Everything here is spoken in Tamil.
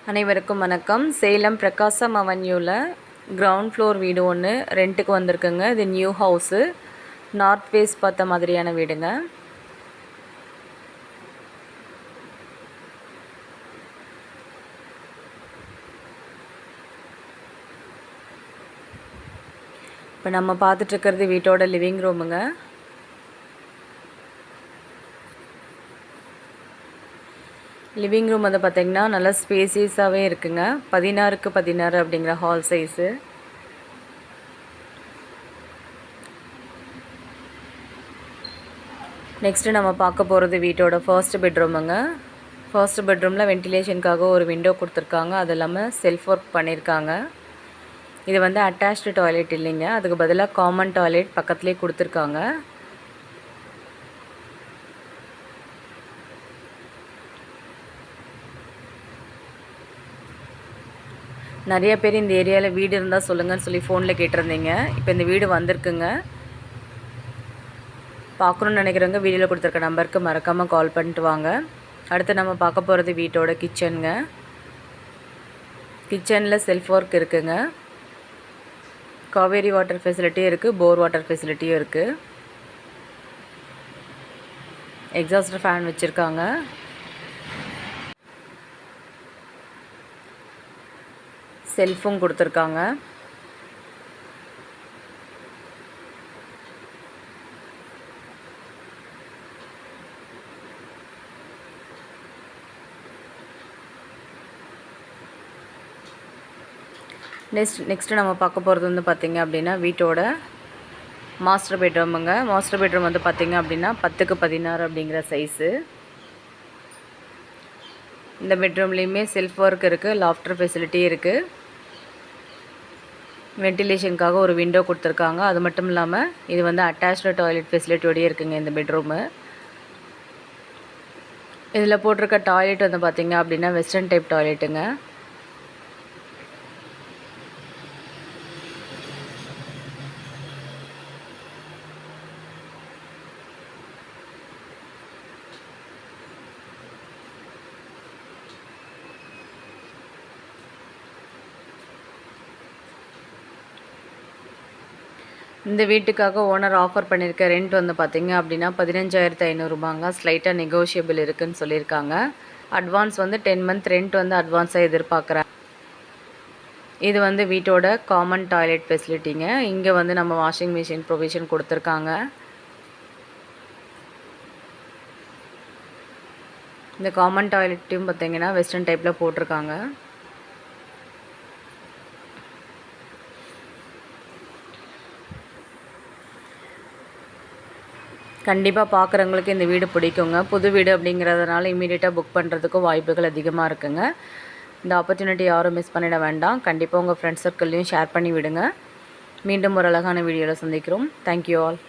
அனைவருக்கும் வணக்கம். சேலம் பிரகாசம் அவென்யூவில் கிரவுண்ட் ஃப்ளோர் வீடு ஒன்று ரெண்ட்டுக்கு வந்திருக்குங்க. இது நியூ ஹவுஸு, நார்த் வேஸ்ட் பார்த்த மாதிரியான வீடுங்க. இப்போ நம்ம பார்த்துட்ருக்கிறது வீட்டோட லிவிங் ரூமுங்க. லிவிங் ரூம் வந்து பார்த்திங்கன்னா நல்லா ஸ்பேசியஸாகவே இருக்குங்க. 16க்கு 16 அப்படிங்கிற ஹால் சைஸு. நெக்ஸ்ட்டு நம்ம பார்க்க போகிறது வீட்டோட ஃபர்ஸ்ட் பெட்ரூமுங்க. ஃபர்ஸ்ட் பெட்ரூமில் வென்டிலேஷனுக்காக ஒரு விண்டோ கொடுத்துருக்காங்க. அது இல்லாமல் செல்ஃப் ஒர்க் பண்ணியிருக்காங்க. இது வந்து அட்டாச்டு டாய்லெட் இல்லைங்க, அதுக்கு பதிலாக காமன் டாய்லெட் பக்கத்துலேயே கொடுத்துருக்காங்க. நிறைய பேர் இந்த ஏரியாவில் வீடு இருந்தால் சொல்லுங்கன்னு சொல்லி ஃபோனில் கேட்டிருந்தீங்க. இப்போ இந்த வீடு வந்திருக்குங்க. பார்க்கணுன்னு நினைக்கிறவங்க வீடியோவில் கொடுத்துருக்க நம்பருக்கு மறக்காமல் கால் பண்ணிட்டு வாங்க. அடுத்து நம்ம பார்க்க போகிறது வீட்டோட கிச்சனுங்க. கிச்சனில் செல்ஃப் ஒர்க் இருக்குங்க. காவேரி வாட்டர் ஃபெசிலிட்டியும் இருக்குது, போர் வாட்டர் ஃபெசிலிட்டியும் இருக்குது. எக்ஸாஸ்டர் ஃபேன் வச்சுருக்காங்க. செல்ஃபும் கொடுத்துருக்காங்க. நெக்ஸ்ட்டு நம்ம பார்க்க போகிறது வந்து பார்த்திங்க அப்படின்னா வீட்டோட மாஸ்டர் பெட்ரூமுங்க. மாஸ்டர் பெட்ரூம் வந்து பார்த்திங்க அப்படின்னா 10க்கு 16 அப்படிங்கிற சைஸு. இந்த பெட்ரூம்லேயுமே செல்ஃப் ஒர்க் இருக்குது, லாஃப்டர் ஃபெசிலிட்டி இருக்குது. வென்டிலேஷனுக்காக ஒரு விண்டோ கொடுத்துருக்காங்க. அது மட்டும் இல்லாமல் இது வந்து அட்டாச்டு டாய்லெட் ஃபெசிலிட்டியோடயே இருக்குங்க இந்த பெட்ரூமு. இதில் போட்டிருக்க டாய்லெட் வந்து பார்த்திங்க அப்படின்னா வெஸ்டர்ன் டைப் டாய்லெட்டுங்க. இந்த வீட்டுக்காக ஓனர் ஆஃபர் பண்ணியிருக்க ரெண்ட் வந்து பார்த்திங்க அப்படின்னா 15,500 ரூபாங்க. ஸ்லைட்டாக நெகோஷியபிள் இருக்குதுன்னு சொல்லியிருக்காங்க. அட்வான்ஸ் வந்து 10 மந்த் ரெண்ட் வந்து அட்வான்ஸாக எதிர்பார்க்குறேன். இது வந்து வீட்டோட காமன் டாய்லெட் ஃபெசிலிட்டிங்க. இங்கே வந்து நம்ம வாஷிங் மிஷின் ப்ரொவிஷன் கொடுத்துருக்காங்க. இந்த காமன் டாய்லெட்டையும் பார்த்திங்கன்னா வெஸ்டர்ன் டைப்பில் போட்டிருக்காங்க. கண்டிப்பாக பார்க்குறவங்களுக்கு இந்த வீடு பிடிக்குங்க. புது வீடு அப்படிங்கிறதுனால இமீடியட்டாக புக் பண்ணுறதுக்கும் வாய்ப்புகள் அதிகமாக இருக்குங்க. இந்த ஆப்பர்ச்சுனிட்டி யாரும் மிஸ் பண்ணிட வேண்டாம். கண்டிப்பாக உங்கள் ஃப்ரெண்ட்ஸ் சர்க்கிள்லையும் ஷேர் பண்ணி விடுங்க. மீண்டும் ஒரு அழகான வீடியோவில் சந்திக்கிறோம். Thank you all.